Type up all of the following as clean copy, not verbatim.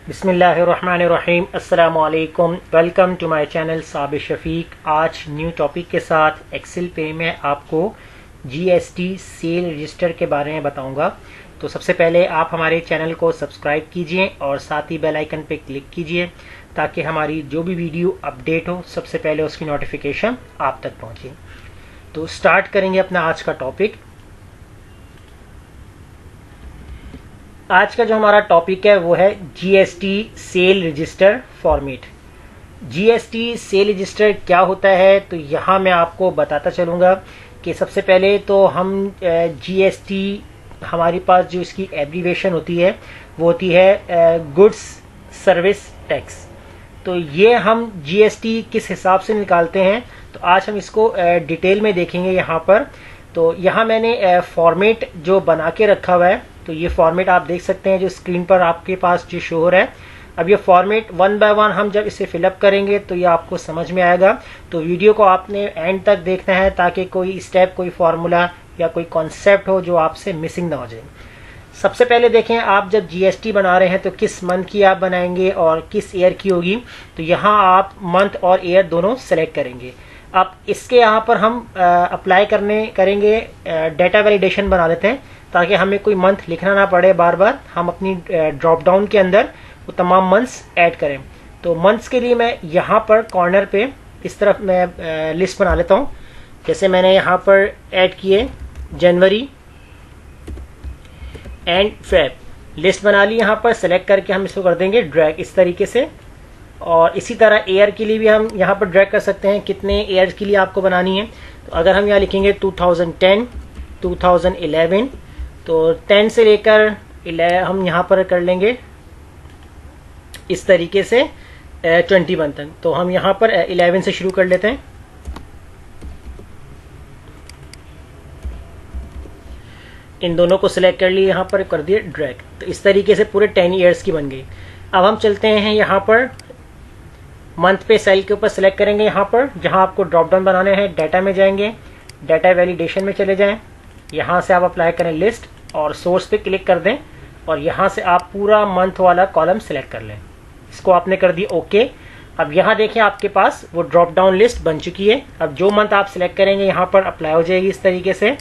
बिस्मिल्लाहिर्रहमानिर्रहीम। अस्सलामु अलैकुम। Welcome to my channel Sabir Shafiq. आज न्यू टॉपिक के साथ एक्सेल पे मैं आपको जीएसटी सेल रजिस्टर के बारे में बताऊंगा। तो सबसे पहले आप हमारे चैनल को सब्सक्राइब कीजिए और साथ ही बेल आइकन पे क्लिक कीजिए ताकि हमारी जो भी वीडियो अपडेट हो सबसे पहले उसकी नोटिफिकेशन आप तक पहुंचे। तो स्टार्ट करेंगे अपना आज का टॉपिक। आज का जो हमारा टॉपिक है वो है GST cell register format. GST cell register क्या होता है, तो यहाँ मैं आपको बताता चलूँगा कि सबसे पहले तो हम जीएसटी हमारे पास जो इसकी एब्रीवेशन होती है वो होती है गुड्स सर्विस टैक्स। तो ये हम जीएसटी किस हिसाब से निकालते हैं तो आज हम इसको डिटेल में देखेंगे यहाँ पर। तो यहाँ मैंने फॉर्मेट जो बना के रखा हुआ है, तो ये फॉर्मेट आप देख सकते हैं जो स्क्रीन पर आपके पास जो शो हो रहा है। अब ये फॉर्मेट वन बाय वन हम जब इसे फिलअप करेंगे तो ये आपको समझ में आएगा। तो वीडियो को आपने एंड तक देखना है ताकि कोई स्टेप, कोई फॉर्मूला या कोई कॉन्सेप्ट हो जो आपसे मिसिंग ना हो जाए। सबसे पहले देखें, आप जब जीएसटी बना रहे हैं तो किस मंथ की आप बनाएंगे और किस ईयर की होगी। तो यहाँ आप मंथ और ईयर दोनों सेलेक्ट करेंगे। अब इसके यहाँ पर हम अप्लाई करेंगे डेटा वैलिडेशन बना देते हैं ताकि हमें कोई मंथ लिखना ना पड़े बार बार। हम अपनी ड्रॉप डाउन के अंदर वो तमाम मंथ्स ऐड करें। तो मंथ्स के लिए मैं यहाँ पर कॉर्नर पे इस तरफ मैं लिस्ट बना लेता हूँ। जैसे मैंने यहाँ पर ऐड किए जनवरी एंड फेब, लिस्ट बना ली। यहाँ पर सेलेक्ट करके हम इसको कर देंगे ड्रैग इस तरीके से। और इसी तरह एयर के लिए भी हम यहाँ पर ड्रैग कर सकते हैं कितने एयर के लिए आपको बनानी है। तो अगर हम यहाँ लिखेंगे 2010, 2011, तो 10 से लेकर 11 हम यहाँ पर कर लेंगे इस तरीके से 21 तक। तो हम यहाँ पर 11 से शुरू कर लेते हैं। इन दोनों को सिलेक्ट कर लिए, यहाँ पर कर दिए ड्रैग। तो इस तरीके से पूरे 10 ईयर्स की बन गई। अब हम चलते हैं यहाँ पर मंथ पे, सेल के ऊपर सेलेक्ट करेंगे। यहाँ पर जहाँ आपको ड्रॉप डाउन बनाने हैं डाटा में जाएंगे, डाटा वैलिडेशन में चले जाएं। यहाँ से आप अप्लाई करें लिस्ट और सोर्स पे क्लिक कर दें और यहाँ से आप पूरा मंथ वाला कॉलम सेलेक्ट कर लें। इसको आपने कर दी ओके। अब यहाँ देखें आपके पास वो ड्रॉप डाउन लिस्ट बन चुकी है। अब जो मंथ आप सिलेक्ट करेंगे यहाँ पर अप्लाई हो जाएगी इस तरीके से।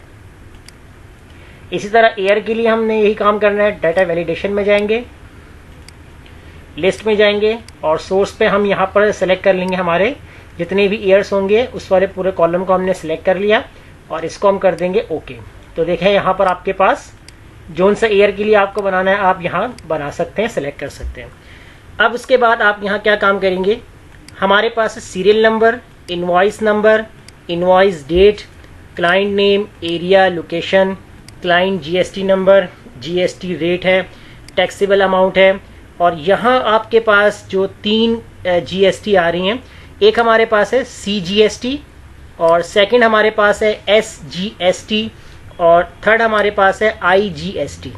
इसी तरह ईयर के लिए हमने यही काम करना है। डाटा वैलिडेशन में जाएंगे, लिस्ट में जाएंगे और सोर्स पे हम यहाँ पर सेलेक्ट कर लेंगे हमारे जितने भी ईयर्स होंगे उस वाले पूरे कॉलम को हमने सेलेक्ट कर लिया और इसको हम कर देंगे ओके। तो देखें यहाँ पर आपके पास जोन सा ईयर के लिए आपको बनाना है आप यहाँ बना सकते हैं, सेलेक्ट कर सकते हैं। अब उसके बाद आप यहाँ क्या काम करेंगे, हमारे पास serial number, invoice number, invoice date, client name, area, location, client GST number, GST rate है, टैक्सेबल अमाउंट है। और यहाँ आपके पास जो 3 जीएसटी आ रही हैं, एक हमारे पास है सीजीएसटी और सेकंड हमारे पास है एसजीएसटी और थर्ड हमारे पास है आईजीएसटी।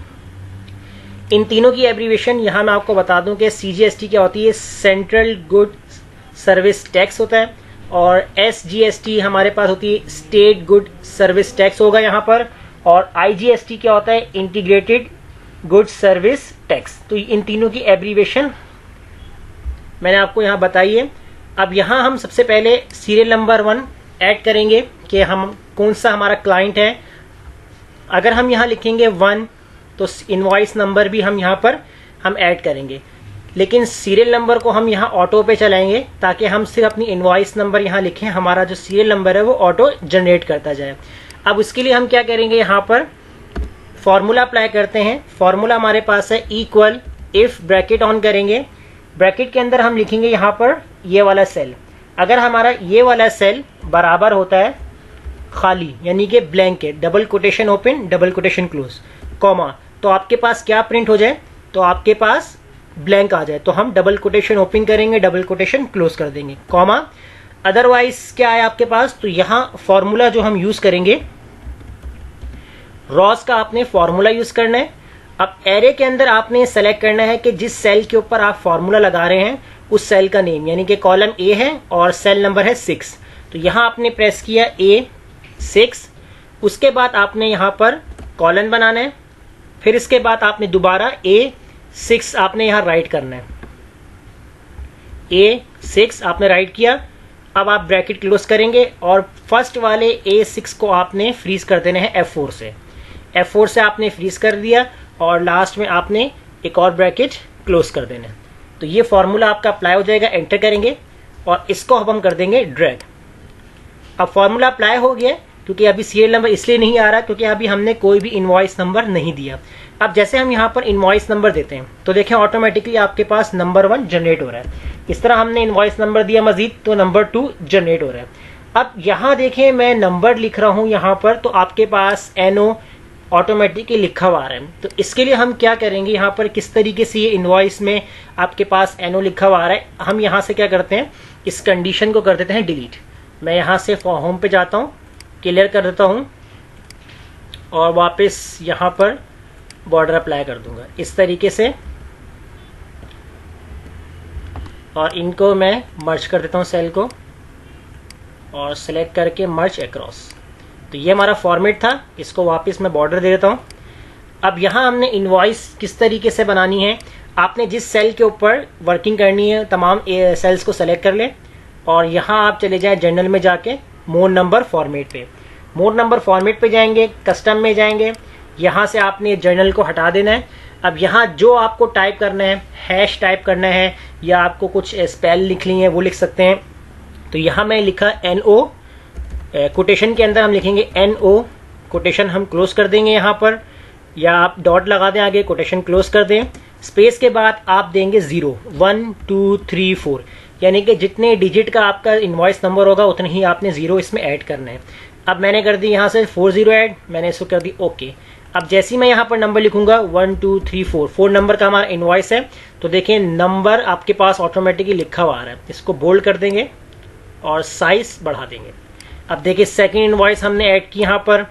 इन तीनों की एब्रीवेशन यहाँ मैं आपको बता दूं कि सीजीएसटी क्या होती है, सेंट्रल गुड सर्विस टैक्स होता है, और एसजीएसटी हमारे पास होती है स्टेट गुड सर्विस टैक्स होगा यहाँ पर, और आईजीएसटी क्या होता है, इंटीग्रेटेड गुड सर्विस टैक्स। तो इन तीनों की एब्रीवेशन मैंने आपको यहाँ बताई है। अब यहाँ हम सबसे पहले सीरियल नंबर 1 ऐड करेंगे कि हम कौन सा हमारा क्लाइंट है। अगर हम यहाँ लिखेंगे 1 तो इनवॉइस नंबर भी हम यहाँ पर हम ऐड करेंगे, लेकिन सीरियल नंबर को हम यहाँ ऑटो पे चलाएंगे ताकि हम सिर्फ अपनी इनवॉइस नंबर यहाँ लिखें, हमारा जो सीरियल नंबर है वो ऑटो जनरेट करता जाए। अब उसके लिए हम क्या करेंगे, यहाँ पर फॉर्मूला अप्लाई करते हैं। फॉर्मूला हमारे पास है इक्वल, इफ ब्रैकेट ऑन करेंगे, ब्रैकेट के अंदर हम लिखेंगे यहाँ पर ये वाला सेल। अगर हमारा ये वाला सेल बराबर होता है खाली यानी कि ब्लैंक है, double quotation open, double quotation close, comma, तो आपके पास क्या प्रिंट हो जाए, तो आपके पास ब्लैंक आ जाए। तो हम डबल कोटेशन ओपन करेंगे, डबल कोटेशन क्लोज कर देंगे, कॉमा। अदरवाइज क्या है आपके पास, तो यहाँ फॉर्मूला जो हम यूज करेंगे, रॉस का आपने फॉर्मूला यूज करना है। अब एरे के अंदर आपने सेलेक्ट करना है कि जिस सेल के ऊपर आप फॉर्मूला लगा रहे हैं उस सेल का नेम, यानी कि कॉलम ए है और सेल नंबर है 6। तो यहाँ आपने प्रेस किया A6, उसके बाद आपने यहाँ पर कॉलन बनाना है, फिर इसके बाद आपने दोबारा A6 आपने यहाँ राइट करना है। A6 आपने राइट किया। अब आप ब्रैकेट क्लोज करेंगे और फर्स्ट वाले A6 को आपने फ्रीज कर देना है F4 से। F4 से आपने फ्रीज कर दिया और लास्ट में आपने एक और ब्रैकेट क्लोज कर देना है। तो ये फॉर्मूला आपका अप्लाई हो जाएगा, एंटर करेंगे और इसको अब हम कर देंगे ड्रैग। अब फॉर्मूला अप्लाई हो गया, क्योंकि अभी सीरियल नंबर इसलिए नहीं आ रहा क्योंकि अभी हमने कोई भी इनवॉइस नंबर नहीं दिया। अब जैसे हम यहाँ पर इनवॉइस नंबर देते हैं तो देखें ऑटोमेटिकली आपके पास नंबर 1 जनरेट हो रहा है। इस तरह हमने इनवॉइस नंबर दिया मजीद तो नंबर 2 जनरेट हो रहा है। अब यहाँ देखें मैं नंबर लिख रहा हूँ यहाँ पर, तो आपके पास NO ऑटोमेटिकली लिखा हुआ आ रहा है। तो इसके लिए हम क्या करेंगे, यहाँ पर किस तरीके से ये इनवॉइस में आपके पास NO लिखा हुआ आ रहा है, हम यहाँ से क्या करते हैं, इस कंडीशन को कर देते हैं डिलीट। मैं यहाँ से होम पे जाता हूँ, क्लियर कर देता हूँ और वापस यहाँ पर बॉर्डर अप्लाई कर दूंगा इस तरीके से, और इनको मैं मर्ज कर देता हूँ सेल को और सेलेक्ट करके मर्ज अक्रॉस। तो ये हमारा फॉर्मेट था, इसको वापस मैं बॉर्डर दे देता हूँ। अब यहाँ हमने इनवॉइस किस तरीके से बनानी है, आपने जिस सेल के ऊपर वर्किंग करनी है तमाम सेल्स को सेलेक्ट कर लें और यहाँ आप चले जाएं जनरल में जाके मोड नंबर फॉर्मेट पे। मोड नंबर फॉर्मेट पे जाएंगे, कस्टम में जाएंगे, यहाँ से आपने जर्नल को हटा देना है। अब यहाँ जो आपको टाइप करना है, हैश टाइप करना है या आपको कुछ स्पेल लिख ली है वो लिख सकते हैं। तो यहाँ मैं लिखा NO, कोटेशन के अंदर हम लिखेंगे NO, कोटेशन हम क्लोज कर देंगे यहाँ पर, या आप डॉट लगा दें आगे, कोटेशन क्लोज कर दें। स्पेस के बाद आप देंगे 0, 1 2 3 4, यानी कि जितने डिजिट का आपका इनवॉइस नंबर होगा उतने ही आपने 0 इसमें ऐड करना है। अब मैंने कर दी यहाँ से 40 ऐड, मैंने इसको कर दी ओके। अब जैसे ही मैं यहाँ पर नंबर लिखूंगा 1 2 3 4, 4 नंबर का हमारा इनवॉइस है, तो देखिए नंबर आपके पास ऑटोमेटिकली लिखा हुआ आ रहा है। इसको बोल्ड कर देंगे और साइज बढ़ा देंगे। अब देखिए सेकंड इनवॉइस हमने ऐड की यहाँ पर,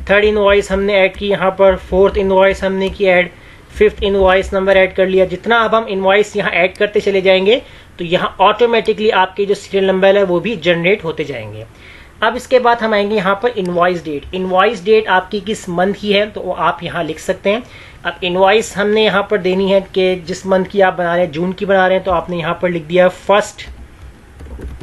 थर्ड इनवॉइस हमने ऐड की यहाँ पर, फोर्थ इनवॉइस हमने की add, fifth invoice number add कर लिया। जितना अब हम इनवॉइस यहाँ ऐड करते चले जाएंगे तो यहाँ ऑटोमेटिकली आपके जो सीरियल नंबर है वो भी जनरेट होते जाएंगे। अब इसके बाद हम आएंगे यहाँ पर इनवॉइस डेट। इनवॉइस डेट आपकी किस मंथ की है तो वो आप यहाँ लिख सकते हैं। अब इनवॉइस हमने यहाँ पर देनी है कि जिस मंथ की आप बना रहे हैं, जून की बना रहे हैं, तो आपने यहाँ पर लिख दिया 1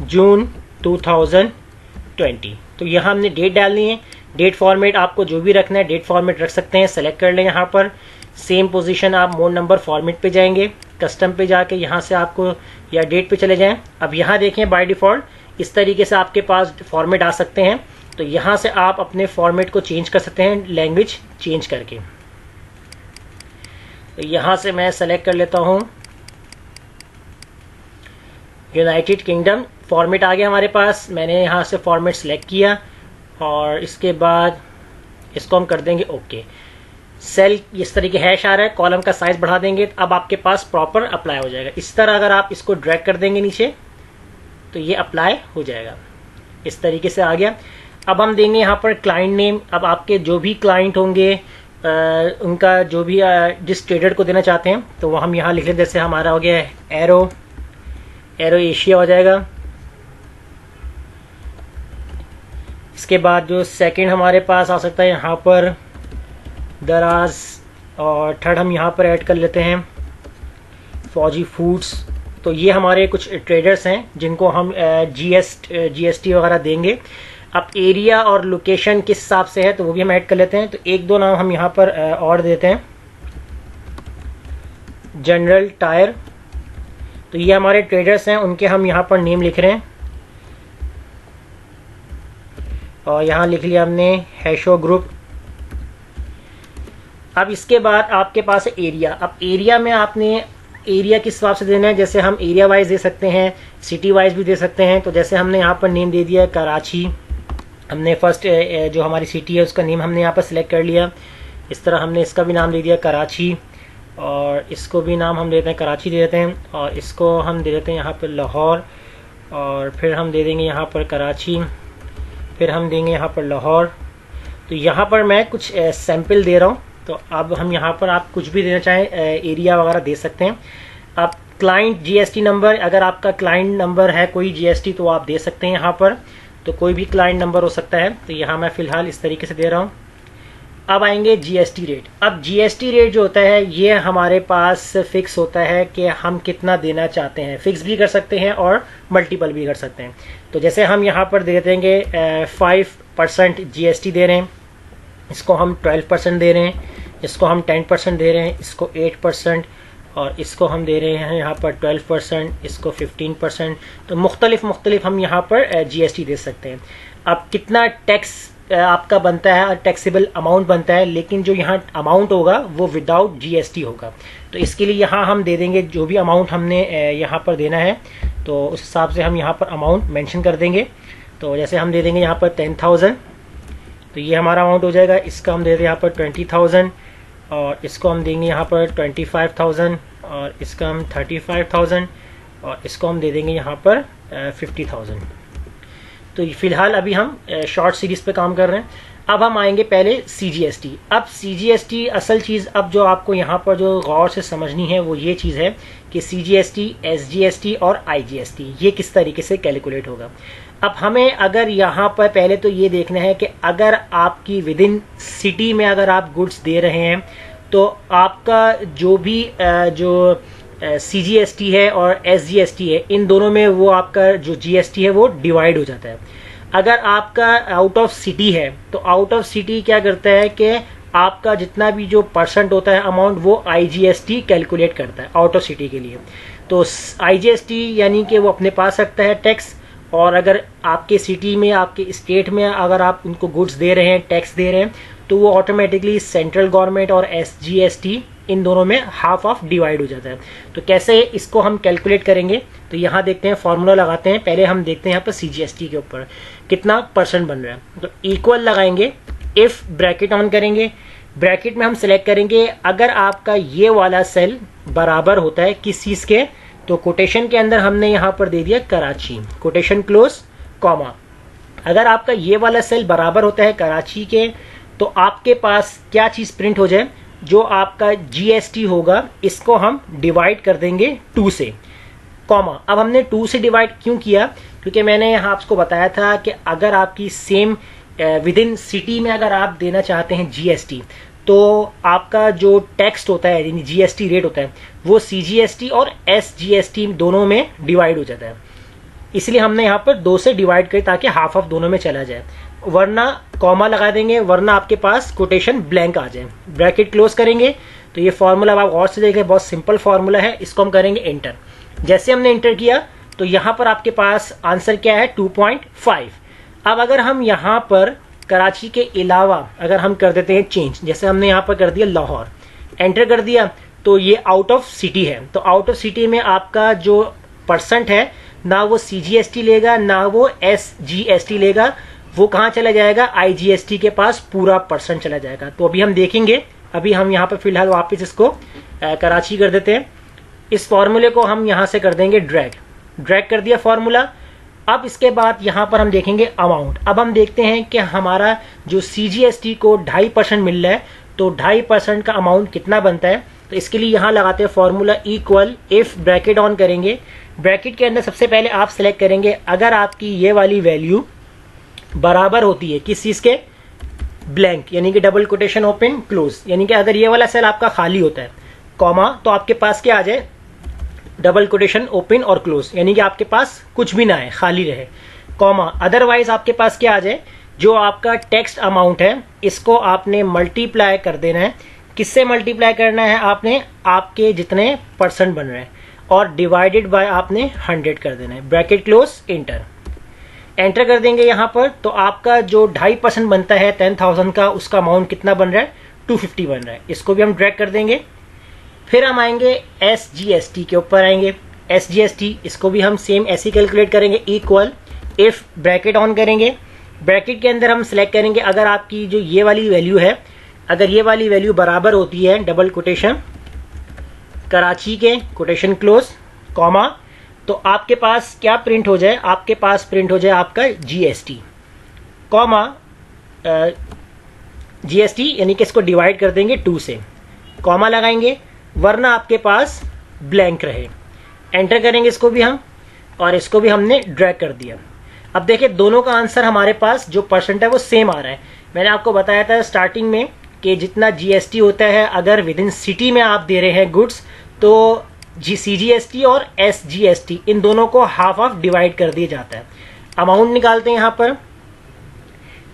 जून 2020। तो यहाँ हमने डेट डालनी है। डेट फॉर्मेट आपको जो भी रखना है डेट फॉर्मेट रख सकते हैं, सेलेक्ट कर लें यहाँ पर। सेम पोजीशन आप मोड नंबर फॉर्मेट पे जाएंगे, कस्टम पे जाके यहाँ से आपको या डेट पे चले जाएं। अब यहाँ देखें बाय डिफॉल्ट इस तरीके से आपके पास फॉर्मेट आ सकते हैं। तो यहाँ से आप अपने फॉर्मेट को चेंज कर सकते हैं लैंग्वेज चेंज करके। तो यहाँ से मैं सेलेक्ट कर लेता हूँ यूनाइटेड किंगडम, फॉर्मेट आ गया हमारे पास। मैंने यहाँ से फॉर्मेट सेलेक्ट किया और इसके बाद इसको हम कर देंगे ओके। सेल इस तरीके हैश आ रहा है, कॉलम का साइज बढ़ा देंगे, अब आपके पास प्रॉपर अप्लाई हो जाएगा। इस तरह अगर आप इसको ड्रैग कर देंगे नीचे तो ये अप्लाई हो जाएगा। इस तरीके से आ गया। अब हम देंगे यहाँ पर क्लाइंट नेम। अब आपके जो भी क्लाइंट होंगे उनका जो भी जिस ट्रेडर को देना चाहते हैं तो वो हम यहाँ लिख लें। जैसे हमारा हो गया एरो एशिया हो जाएगा। इसके बाद जो सेकंड हमारे पास आ सकता है यहाँ पर दराज, और थर्ड हम यहाँ पर ऐड कर लेते हैं फौजी फूड्स। तो ये हमारे कुछ ट्रेडर्स हैं जिनको हम जीएसटी वगैरह देंगे। अब एरिया और लोकेशन किस हिसाब से है तो वो भी हम ऐड कर लेते हैं। तो एक दो नाम हम यहाँ पर और देते हैं, जनरल टायर। तो ये हमारे ट्रेडर्स हैं, उनके हम यहाँ पर नेम लिख रहे हैं और यहाँ लिख लिया हमने हैशो ग्रुप। अब इसके बाद आपके पास है एरिया। अब एरिया में आपने एरिया किस हिसाब से देना है, जैसे हम एरिया वाइज दे सकते हैं, सिटी वाइज भी दे सकते हैं। तो जैसे हमने यहाँ पर नेम दे दिया है कराची। हमने फर्स्ट जो हमारी सिटी है उसका नेम हमने यहाँ पर सिलेक्ट कर लिया। इस तरह हमने इसका भी नाम दे दिया कराची, और इसको भी नाम हम देते हैं कराची दे देते हैं, और इसको हम दे देते हैं यहाँ पर लाहौर, और फिर हम दे देंगे यहाँ पर कराची, फिर हम देंगे यहाँ पर लाहौर। तो यहाँ पर मैं कुछ सैंपल दे रहा हूँ। तो अब हम यहाँ पर आप कुछ भी देना चाहें एरिया वगैरह दे सकते हैं। अब क्लाइंट जीएसटी नंबर, अगर आपका क्लाइंट नंबर है कोई जीएसटी तो आप दे सकते हैं यहाँ पर। तो कोई भी क्लाइंट नंबर हो सकता है। तो यहाँ मैं फ़िलहाल इस तरीके से दे रहा हूँ अब आएंगे जीएसटी रेट। अब जीएसटी रेट जो होता है ये हमारे पास फिक्स होता है कि हम कितना देना चाहते हैं, फिक्स भी कर सकते हैं और मल्टीपल भी कर सकते हैं। तो जैसे हम यहाँ पर दे देंगे 5% जीएसटी दे रहे हैं, इसको हम 12% दे रहे हैं, इसको हम 10% दे रहे हैं, इसको 8% और इसको हम दे रहे हैं यहाँ पर 12%, इसको 15%। तो मुख्तलिफ हम यहाँ पर जीएसटी दे सकते हैं। अब कितना टैक्स आपका बनता है और टैक्सेबल अमाउंट बनता है, लेकिन जो यहाँ अमाउंट होगा वो विदाउट जीएसटी होगा। तो इसके लिए यहाँ हम दे देंगे जो भी अमाउंट हमने यहाँ पर देना है, तो उस हिसाब से हम यहाँ पर अमाउंट मेंशन कर देंगे। तो जैसे हम दे देंगे यहाँ पर 10,000, तो ये हमारा अमाउंट हो जाएगा। इसका हम दे देंगे यहाँ पर 20,000 और इसको हम देंगे यहाँ पर 25,000 और इसका हम 35,000 और इसको हम दे देंगे यहाँ पर 50,000। तो फिलहाल अभी हम शॉर्ट सीरीज पे काम कर रहे हैं। अब हम आएंगे पहले सीजीएसटी। अब सीजीएसटी असल चीज़ अब जो आपको यहाँ पर जो गौर से समझनी है वो ये चीज़ है कि सीजीएसटी, एसजीएसटी और आईजीएसटी ये किस तरीके से कैलकुलेट होगा। अब हमें अगर यहाँ पर पहले तो ये देखना है कि अगर आपकी विद इन सिटी में अगर आप गुड्स दे रहे हैं तो आपका जो भी जो सीजीएसटी है और एसजीएसटी है, इन दोनों में वो आपका जो जीएसटी है वो डिवाइड हो जाता है। अगर आपका आउट ऑफ सिटी है तो आउट ऑफ सिटी क्या करता है कि आपका जितना भी जो परसेंट होता है अमाउंट वो आईजीएसटी कैलकुलेट करता है आउट ऑफ सिटी के लिए। तो आईजीएसटी यानी कि वो अपने पास रखता है टैक्स, और अगर आपके सिटी में आपके स्टेट में अगर आप उनको गुड्स दे रहे हैं, टैक्स दे रहे हैं, तो वो ऑटोमेटिकली सेंट्रल गवर्नमेंट और एसजीएसटी इन दोनों में हाफ ऑफ डिवाइड हो जाता है। तो कैसे इसको हम कैलकुलेट करेंगे, तो यहाँ देखते हैं, फॉर्मूला लगाते हैं। पहले हम देखते हैं यहाँ पर सीजीएसटी के ऊपर कितना परसेंट बन रहा है। तो इक्वल लगाएंगे, इफ ब्रैकेट ऑन करेंगे, ब्रैकेट में हम सिलेक्ट करेंगे अगर आपका ये वाला सेल बराबर होता है किस चीज के, तो कोटेशन के अंदर हमने यहाँ पर दे दिया कराची, कोटेशन क्लोज, कॉमा। अगर आपका ये वाला सेल बराबर होता है कराची के, तो आपके पास क्या चीज प्रिंट हो जाए, जो आपका जीएसटी होगा इसको हम डिवाइड कर देंगे 2 से, कॉमा। अब हमने 2 से डिवाइड क्यों किया, क्योंकि मैंने यहाँ आपको बताया था कि अगर आपकी सेम विद इन सिटी में अगर आप देना चाहते हैं जीएसटी, तो आपका जो टैक्स होता है यानी जीएसटी रेट होता है वो सीजीएसटी और एसजीएसटी दोनों में डिवाइड हो जाता है। इसलिए हमने यहाँ पर 2 से डिवाइड करें ताकि हाफ ऑफ दोनों में चला जाए, वरना कॉमा लगा देंगे, वरना आपके पास कोटेशन ब्लैंक आ जाए। ब्रैकेट क्लोज करेंगे तो ये फॉर्मूला आप गौर से देखें, बहुत सिंपल फॉर्मूला है। इसको हम करेंगे एंटर। जैसे हमने एंटर किया तो यहाँ पर आपके पास आंसर क्या है, 2.5। अब अगर हम यहाँ पर कराची के अलावा अगर हम कर देते हैं चेंज, जैसे हमने यहाँ पर कर दिया लाहौर, एंटर कर दिया, तो ये आउट ऑफ सिटी है। तो आउट ऑफ सिटी में आपका जो परसेंट है ना वो सीजीएसटी लेगा ना वो एसजीएसटी लेगा, वो कहाँ चला जाएगा, आईजीएसटी के पास पूरा परसेंट चला जाएगा। तो अभी हम देखेंगे, अभी हम यहाँ पर फिलहाल वापस इसको कराची कर देते हैं। इस फॉर्मूले को हम यहाँ से कर देंगे ड्रैग कर दिया फॉर्मूला। अब इसके बाद यहाँ पर हम देखेंगे अमाउंट। अब हम देखते हैं कि हमारा जो सीजीएसटी को 2.5% मिल रहा है, तो 2.5% का अमाउंट कितना बनता है। तो इसके लिए यहाँ लगाते हैं formula equal, if bracket on करेंगे, ब्रैकेट के अंदर सबसे पहले आप सिलेक्ट करेंगे अगर आपकी ये वाली वैल्यू बराबर होती है किस चीज के, ब्लैंक यानी कि डबल कोटेशन ओपन क्लोज, यानी कि अगर ये वाला सेल आपका खाली होता है, कॉमा, तो आपके पास क्या आ जाए, डबल कोटेशन ओपन और क्लोज, यानी कि आपके पास कुछ भी ना है, खाली रहे, कॉमा। अदरवाइज आपके पास क्या आ जाए, जो आपका टेक्स्ट अमाउंट है इसको आपने मल्टीप्लाई कर देना है। किससे मल्टीप्लाई करना है आपने, आपके जितने परसेंट बन रहे हैं, और डिवाइडेड बाय आपने 100 कर देना है। ब्रैकेट क्लोज, एंटर कर देंगे यहाँ पर। तो आपका जो 2.5% बनता है 10,000 का, उसका अमाउंट कितना बन रहा है, 250 बन रहा है। इसको भी हम ड्रैग कर देंगे। फिर हम आएंगे एसजीएसटी के ऊपर आएंगे, एसजीएसटी, इसको भी हम सेम ऐसे कैलकुलेट करेंगे, इक्वल, इफ ब्रैकेट ऑन करेंगे, ब्रैकेट के अंदर हम सिलेक्ट करेंगे अगर आपकी जो ये वाली वैल्यू है, अगर ये वाली वैल्यू बराबर होती है डबल कोटेशन कराची के, कोटेशन क्लोज, कॉमा, तो आपके पास क्या प्रिंट हो जाए, आपके पास प्रिंट हो जाए आपका जीएसटी, कॉमा, जीएसटी, यानी कि इसको डिवाइड कर देंगे 2 से, कॉमा लगाएंगे, वरना आपके पास ब्लैंक रहे। एंटर करेंगे इसको भी हम, और इसको भी हमने ड्रैग कर दिया। अब देखिए दोनों का आंसर हमारे पास जो परसेंट है वो सेम आ रहा है। मैंने आपको बताया था स्टार्टिंग में कि जितना जीएसटी होता है अगर विद इन सिटी में आप दे रहे हैं गुड्स तो सीजीएसटी और एसजीएसटी इन दोनों को हाफ ऑफ डिवाइड कर दिया जाता है। अमाउंट निकालते हैं यहाँ पर।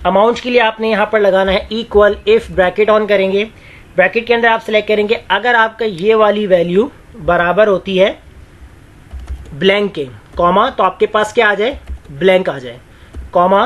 अमाउंट के लिए आपने यहाँ पर लगाना है इक्वल, इफ ब्रैकेट ऑन करेंगे, ब्रैकेट के अंदर आप सेलेक्ट करेंगे अगर आपका ये वाली वैल्यू बराबर होती है ब्लैंक के, कॉमा, तो आपके पास क्या आ जाए, ब्लैंक आ जाए, कॉमा,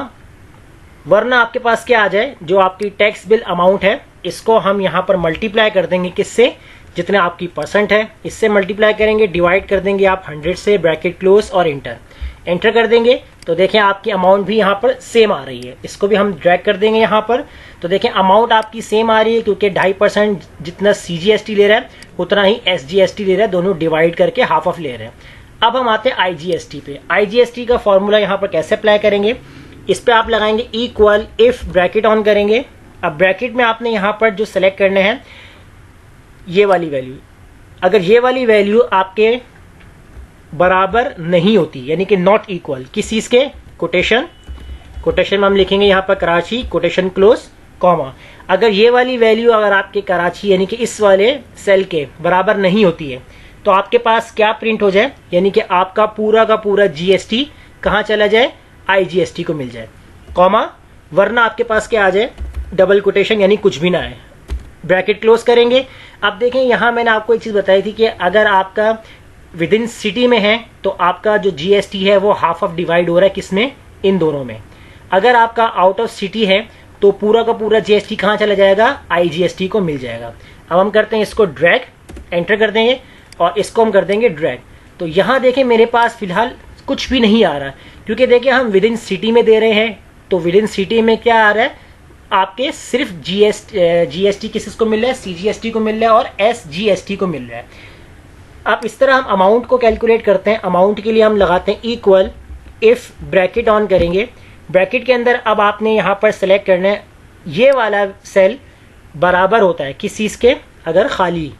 वरना आपके पास क्या आ जाए, जो आपकी टैक्स बिल अमाउंट है इसको हम यहाँ पर मल्टीप्लाई कर देंगे, किससे, जितने आपकी परसेंट है इससे मल्टीप्लाई करेंगे, डिवाइड कर देंगे आप 100 से, ब्रैकेट क्लोज और एंटर कर देंगे। तो देखें आपकी अमाउंट भी यहाँ पर सेम आ रही है। इसको भी हम ड्रैग कर देंगे यहाँ पर, तो देखें अमाउंट आपकी सेम आ रही है क्योंकि 2.5% जितना सीजीएसटी ले रहा है उतना ही एसजीएसटी ले रहा है, दोनों डिवाइड करके हाफ ऑफ ले रहे हैं। अब हम आते हैं आईजीएसटी पे। आईजीएसटी का फॉर्मूला यहाँ पर कैसे अप्लाई करेंगे, इस पे आप लगाएंगे इक्वल, इफ ब्रैकेट ऑन करेंगे। अब ब्रैकेट में आपने यहाँ पर जो सेलेक्ट करने हैं ये वाली वैल्यू, अगर ये वाली वैल्यू आपके बराबर नहीं होती यानी कि नॉट इक्वल, किस चीज के, कोटेशन में हम लिखेंगे यहाँ पर कराची, कोटेशन क्लोज, कॉमा, अगर ये वाली वैल्यू अगर आपके कराची यानी कि इस वाले सेल के बराबर नहीं होती है तो आपके पास क्या प्रिंट हो जाए, यानी कि आपका पूरा का पूरा जीएसटी कहाँ चला जाए, आईजीएसटी को मिल जाए, कॉमा, वरना आपके पास क्या आ जाए, डबल कोटेशन यानी कुछ भी ना आए, ब्रैकेट क्लोज करेंगे। अब देखें यहाँ मैंने आपको एक चीज बताई थी कि अगर आपका विद इन सिटी में है तो आपका जो जीएसटी है वो हाफ ऑफ डिवाइड हो रहा है, किसमें, इन दोनों में। अगर आपका आउट ऑफ सिटी है तो पूरा का पूरा जीएसटी कहाँ चला जाएगा, आईजीएसटी को मिल जाएगा। अब हम करते हैं इसको ड्रैग, एंटर कर देंगे और इसको हम कर देंगे ड्रैग। तो यहाँ देखें मेरे पास फिलहाल कुछ भी नहीं आ रहा क्योंकि देखिए हम विद इन सिटी में दे रहे हैं, तो विद इन सिटी में क्या आ रहा है, आपके सिर्फ जीएसटी किसको मिल रहा है, सीजीएसटी को मिल रहा है और एसजीएसटी को मिल रहा है। अब इस तरह हम अमाउंट को कैलकुलेट करते हैं। अमाउंट के लिए हम लगाते हैं इक्वल, इफ ब्रैकेट ऑन करेंगे, ब्रैकेट के अंदर अब आपने यहाँ पर सेलेक्ट करना है ये वाला सेल बराबर होता है किस चीज के, अगर खाली,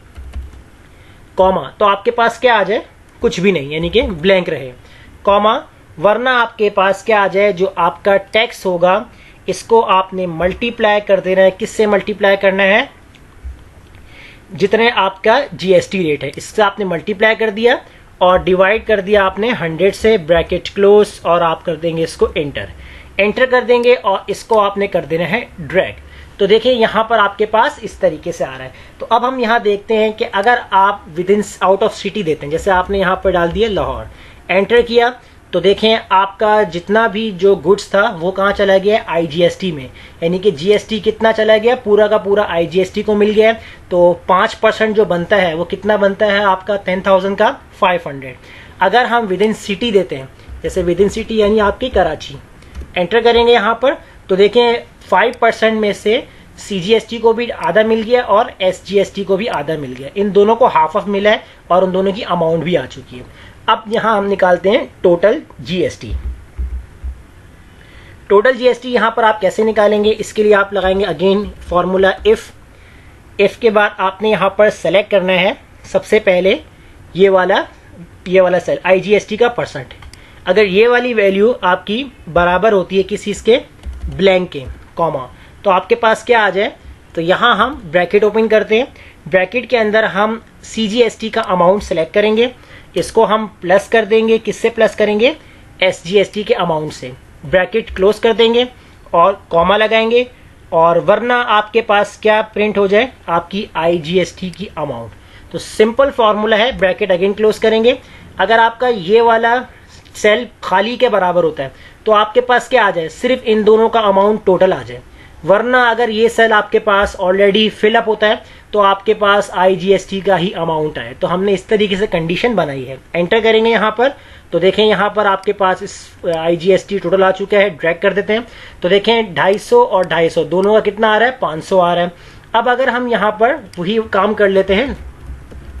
कॉमा, तो आपके पास क्या आ जाए, कुछ भी नहीं यानी कि ब्लैंक रहे, कॉमा, वरना आपके पास क्या आ जाए, जो आपका टैक्स होगा इसको आपने मल्टीप्लाई कर देना है, किससे मल्टीप्लाई करना है, जितने आपका जीएसटी रेट है इससे आपने मल्टीप्लाई कर दिया और डिवाइड कर दिया आपने 100 से, ब्रैकेट क्लोज, और आप कर देंगे इसको एंटर कर देंगे और इसको आपने कर देना है ड्रैग। तो देखिए यहाँ पर आपके पास इस तरीके से आ रहा है। तो अब हम यहाँ देखते हैं कि अगर आप with in out of city देते हैं, जैसे आपने यहाँ पर डाल दिया लाहौर, एंटर किया, तो देखें आपका जितना भी जो गुड्स था वो कहाँ चला गया, आईजीएसटी में, यानी कि जीएसटी कितना चला गया, पूरा का पूरा आईजीएसटी को मिल गया। तो 5% जो बनता है वो कितना बनता है आपका, 10,000 का 500। अगर हम विद इन सिटी देते हैं, जैसे विद इन सिटी यानी आपकी कराची, एंटर करेंगे यहाँ पर, तो देखें 5% में से सीजीएसटी को भी आधा मिल गया और एसजीएसटी को भी आधा मिल गया, इन दोनों को हाफ ऑफ मिला है और उन दोनों की अमाउंट भी आ चुकी है। अब यहां हम निकालते हैं टोटल जीएसटी। टोटल जीएसटी यहां पर आप कैसे निकालेंगे, इसके लिए आप लगाएंगे अगेन फॉर्मूला इफ के बाद आपने यहां पर सेलेक्ट करना है सबसे पहले ये वाला सेल, आईजीएसटी का परसेंट। अगर ये वाली वैल्यू आपकी बराबर होती है किस चीज के, ब्लैंक के, कॉमा, तो आपके पास क्या आ जाए, तो यहां हम ब्रैकेट ओपन करते हैं, ब्रैकेट के अंदर हम सीजीएसटी का अमाउंट सेलेक्ट करेंगे, इसको हम प्लस कर देंगे, किससे प्लस करेंगे, एसजीएसटी के अमाउंट से, ब्रैकेट क्लोज कर देंगे और कॉमा लगाएंगे, और वरना आपके पास क्या प्रिंट हो जाए, आपकी आईजीएसटी की अमाउंट। तो सिंपल फॉर्मूला है, ब्रैकेट अगेन क्लोज करेंगे। अगर आपका ये वाला सेल खाली के बराबर होता है तो आपके पास क्या आ जाए, सिर्फ इन दोनों का अमाउंट टोटल आ जाए, वरना अगर ये सेल आपके पास ऑलरेडी फिलअप होता है तो आपके पास आईजीएसटी का ही अमाउंट आए। तो हमने इस तरीके से कंडीशन बनाई है। एंटर करेंगे यहाँ पर, तो देखें यहाँ पर आपके पास इस आईजीएसटी टोटल आ चुका है, ड्रैग कर देते हैं, तो देखें 250 और 250 दोनों का कितना आ रहा है, 500 आ रहा है। अब अगर हम यहाँ पर वही काम कर लेते हैं,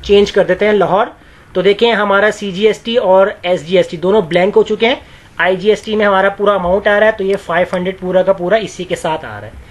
चेंज कर देते हैं लाहौर, तो देखें हमारा सीजीएसटी और एसजीएसटी दोनों ब्लैंक हो चुके हैं, आईजीएसटी में हमारा पूरा अमाउंट आ रहा है, तो ये 500 पूरा का पूरा इसी के साथ आ रहा है।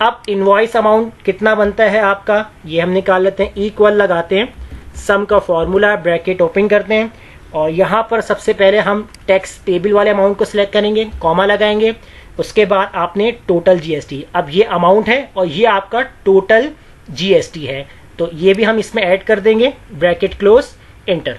अब इनवॉइस अमाउंट कितना बनता है आपका, ये हम निकाल लेते हैं, इक्वल लगाते हैं, सम का फॉर्मूला, ब्रैकेट ओपन करते हैं और यहाँ पर सबसे पहले हम टैक्स पेबल वाले अमाउंट को सिलेक्ट करेंगे, कॉमा लगाएंगे, उसके बाद आपने टोटल जीएसटी, अब ये अमाउंट है और ये आपका टोटल जीएसटी है, तो ये भी हम इसमें ऐड कर देंगे, ब्रैकेट क्लोज, एंटर।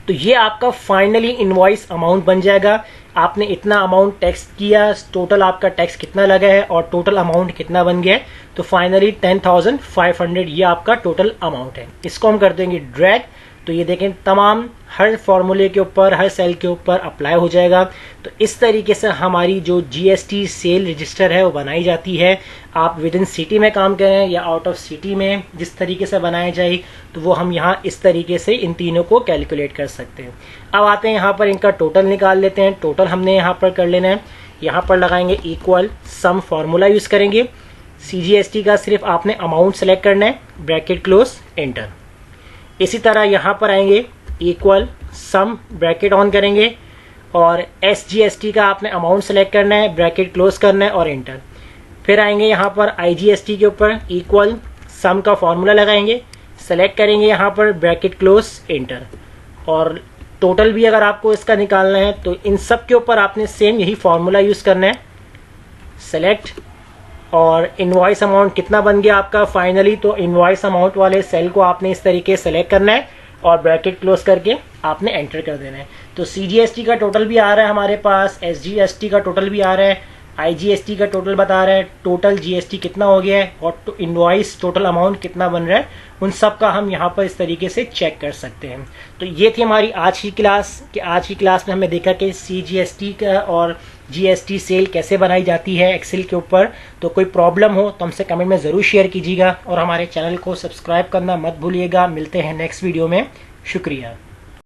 तो ये आपका फाइनली इनवॉइस अमाउंट बन जाएगा। आपने इतना अमाउंट टैक्स किया, टोटल आपका टैक्स कितना लगा है और टोटल अमाउंट कितना बन गया है, तो फाइनली 10,500 ये आपका टोटल अमाउंट है। इसको हम कर देंगे ड्रैग, तो ये देखें तमाम हर फॉर्मूले के ऊपर, हर सेल के ऊपर अप्लाई हो जाएगा। तो इस तरीके से हमारी जो जीएसटी सेल रजिस्टर है वो बनाई जाती है। आप विद इन सिटी में काम करें या आउट ऑफ सिटी में, जिस तरीके से बनाया जाए तो वो हम यहाँ इस तरीके से इन तीनों को कैलकुलेट कर सकते हैं। अब आते हैं यहाँ पर इनका टोटल निकाल लेते हैं। टोटल हमने यहाँ पर कर लेना है, यहाँ पर लगाएंगे इक्वल सम फॉर्मूला यूज करेंगे। सीजीएसटी का सिर्फ आपने अमाउंट सेलेक्ट करना है, ब्रैकेट क्लोज, एंटर। इसी तरह यहाँ पर आएंगे इक्वल सम, ब्रैकेट ऑन करेंगे और एसजीएसटी का आपने अमाउंट सेलेक्ट करना है, ब्रैकेट क्लोज करना है और एंटर। फिर आएंगे यहाँ पर आईजीएसटी के ऊपर इक्वल सम का फॉर्मूला लगाएंगे, सेलेक्ट करेंगे यहाँ पर, ब्रैकेट क्लोज, एंटर। और टोटल भी अगर आपको इसका निकालना है तो इन सब के ऊपर आपने सेम यही फॉर्मूला यूज करना है, सेलेक्ट और इनवॉइस अमाउंट कितना बन गया आपका फाइनली, तो इनवॉइस अमाउंट वाले सेल को आपने इस तरीके से सेलेक्ट करना है और ब्रैकेट क्लोज करके आपने एंटर कर देना है। तो सीजीएसटी का टोटल भी आ रहा है हमारे पास, एसजीएसटी का टोटल भी आ रहा है, आईजीएसटी का टोटल बता रहा है, टोटल जीएसटी कितना हो गया है और इनवॉइस टोटल अमाउंट कितना बन रहा है, उन सब का हम यहाँ पर इस तरीके से चेक कर सकते हैं। तो ये थी हमारी आज की क्लास, कि आज की क्लास में हमने देखा कि सीजीएसटी का और जीएसटी सेल कैसे बनाई जाती है एक्सेल के ऊपर। तो कोई प्रॉब्लम हो तो हमसे कमेंट में ज़रूर शेयर कीजिएगा और हमारे चैनल को सब्सक्राइब करना मत भूलिएगा। मिलते हैं नेक्स्ट वीडियो में, शुक्रिया।